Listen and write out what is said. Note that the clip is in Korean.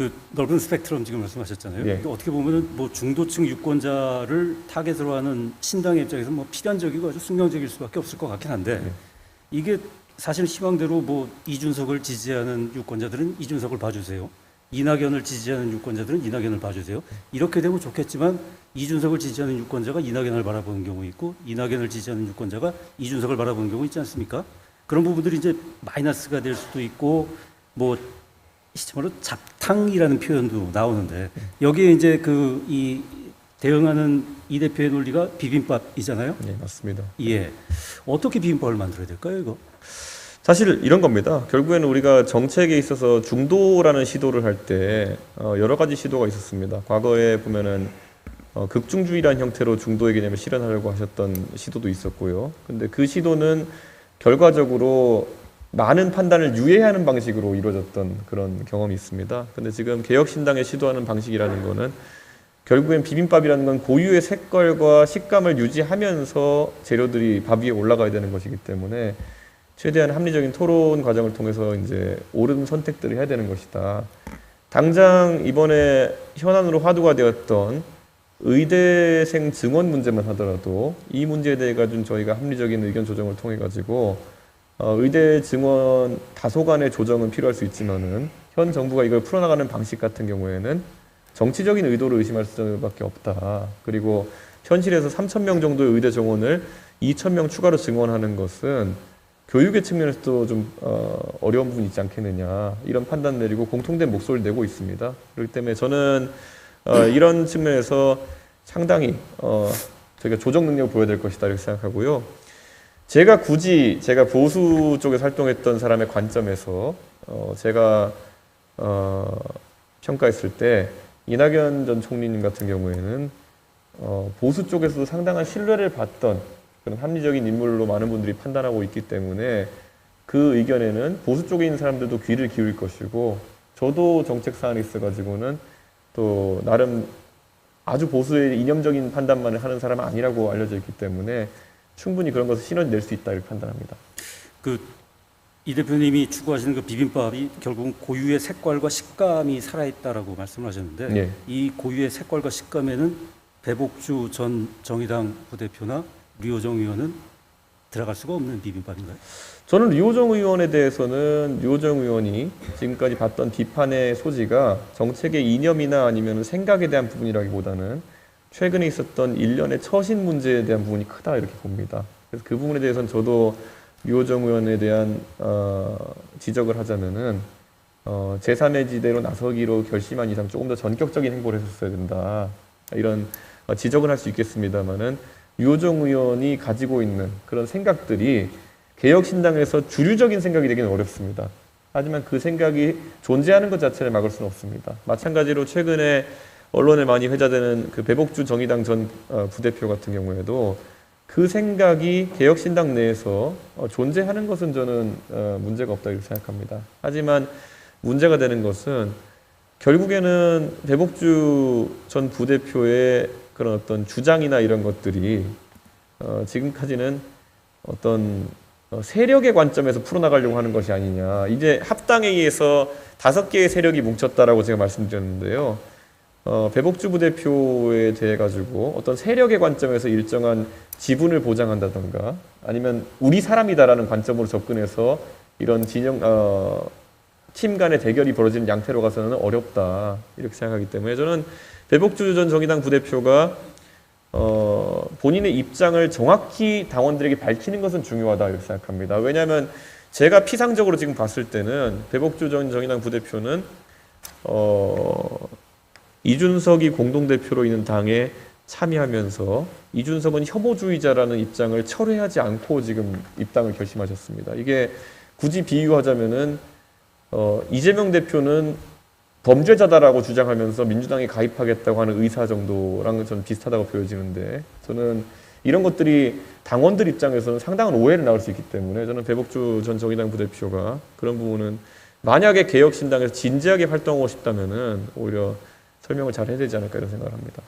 그 넓은 스펙트럼 지금 말씀하셨잖아요. 예. 어떻게 보면은 뭐 중도층 유권자를 타겟으로 하는 신당의 입장에서 뭐 필연적이고 아주 숙명적일 수밖에 없을 것 같긴 한데 예. 이게 사실 희망대로 뭐 이준석을 지지하는 유권자들은 이준석을 봐주세요. 이낙연을 지지하는 유권자들은 이낙연을 봐주세요. 이렇게 되면 좋겠지만 이준석을 지지하는 유권자가 이낙연을 바라보는 경우 있고 이낙연을 지지하는 유권자가 이준석을 바라보는 경우 있지 않습니까? 그런 부분들이 이제 마이너스가 될 수도 있고 뭐 시청으로 잡탕이라는 표현도 나오는데 여기에 이제 그 이 대응하는 이 대표의 논리가 비빔밥이잖아요. 네, 맞습니다. 예. 어떻게 비빔밥을 만들어야 될까요, 이거? 사실 이런 겁니다. 결국에는 우리가 정책에 있어서 중도라는 시도를 할 때 여러 가지 시도가 있었습니다. 과거에 보면은 극중주의라는 형태로 중도의 개념을 실현하려고 하셨던 시도도 있었고요. 근데 그 시도는 결과적으로 많은 판단을 유예하는 방식으로 이루어졌던 그런 경험이 있습니다. 근데 지금 개혁신당에 시도하는 방식이라는 거는 결국엔 비빔밥이라는 건 고유의 색깔과 식감을 유지하면서 재료들이 밥 위에 올라가야 되는 것이기 때문에 최대한 합리적인 토론 과정을 통해서 이제 옳은 선택들을 해야 되는 것이다. 당장 이번에 현안으로 화두가 되었던 의대생 증원 문제만 하더라도 이 문제에 대해 가지고 저희가 합리적인 의견 조정을 통해 가지고 의대 증원 다소간의 조정은 필요할 수 있지만은 현 정부가 이걸 풀어나가는 방식 같은 경우에는 정치적인 의도를 의심할 수밖에 없다. 그리고 현실에서 3,000명 정도의 의대 정원을 2,000명 추가로 증원하는 것은 교육의 측면에서도 좀 어려운 부분이 있지 않겠느냐 이런 판단 내리고 공통된 목소리를 내고 있습니다. 그렇기 때문에 저는 이런 측면에서 상당히 저희가 조정 능력을 보여야 될 것이다 이렇게 생각하고요. 제가 보수 쪽에서 활동했던 사람의 관점에서 제가 평가했을 때 이낙연 전 총리님 같은 경우에는 보수 쪽에서도 상당한 신뢰를 받던 그런 합리적인 인물로 많은 분들이 판단하고 있기 때문에 그 의견에는 보수 쪽에 있는 사람들도 귀를 기울일 것이고 저도 정책 사안이 있어가지고는 또 나름 아주 보수의 이념적인 판단만 하는 사람은 아니라고 알려져 있기 때문에 충분히 그런 것을 신원이 낼 수 있다 이렇게 판단합니다. 이 대표님이 추구하시는 그 비빔밥이 결국은 고유의 색깔과 식감이 살아있다라고 말씀을 하셨는데 네. 이 고유의 색깔과 식감에는 배복주 전 정의당 부대표나 류호정 의원은 들어갈 수가 없는 비빔밥인가요? 저는 류호정 의원에 대해서는 류호정 의원이 지금까지 봤던 비판의 소지가 정책의 이념이나 아니면 생각에 대한 부분이라기보다는 최근에 있었던 일련의 처신 문제에 대한 부분이 크다 이렇게 봅니다. 그래서 그 부분에 대해서는 저도 류호정 의원에 대한 지적을 하자면은 제3의 지대로 나서기로 결심한 이상 조금 더 전격적인 행보를 했었어야 된다 이런 지적은 할 수 있겠습니다만은 류호정 의원이 가지고 있는 그런 생각들이 개혁신당에서 주류적인 생각이 되기는 어렵습니다. 하지만 그 생각이 존재하는 것 자체를 막을 수는 없습니다. 마찬가지로 최근에 언론에 많이 회자되는 그 배복주 정의당 전 부대표 같은 경우에도 그 생각이 개혁신당 내에서 존재하는 것은 저는 문제가 없다 이렇게 생각합니다. 하지만 문제가 되는 것은 결국에는 배복주 전 부대표의 그런 어떤 주장이나 이런 것들이 지금까지는 어떤 세력의 관점에서 풀어나가려고 하는 것이 아니냐. 이제 합당에 의해서 5개의 세력이 뭉쳤다라고 제가 말씀드렸는데요. 배복주 부대표에 대해 가지고 어떤 세력의 관점에서 일정한 지분을 보장한다던가 아니면 우리 사람이다라는 관점으로 접근해서 이런 팀 간의 대결이 벌어지는 양태로 가서는 어렵다 이렇게 생각하기 때문에 저는 배복주 전 정의당 부대표가 본인의 입장을 정확히 당원들에게 밝히는 것은 중요하다 이렇게 생각합니다. 왜냐하면 제가 피상적으로 지금 봤을 때는 배복주 전 정의당 부대표는 이준석이 공동대표로 있는 당에 참여하면서 이준석은 혐오주의자라는 입장을 철회하지 않고 지금 입당을 결심하셨습니다. 이게 굳이 비유하자면은 이재명 대표는 범죄자다라고 주장하면서 민주당에 가입하겠다고 하는 의사 정도랑 저는 비슷하다고 보여지는데 저는 이런 것들이 당원들 입장에서는 상당한 오해를 낳을 수 있기 때문에 저는 배복주 전 정의당 부대표가 그런 부분은 만약에 개혁신당에서 진지하게 활동하고 싶다면은 오히려 설명을 잘 해야 되지 않을까 이런 생각을 합니다.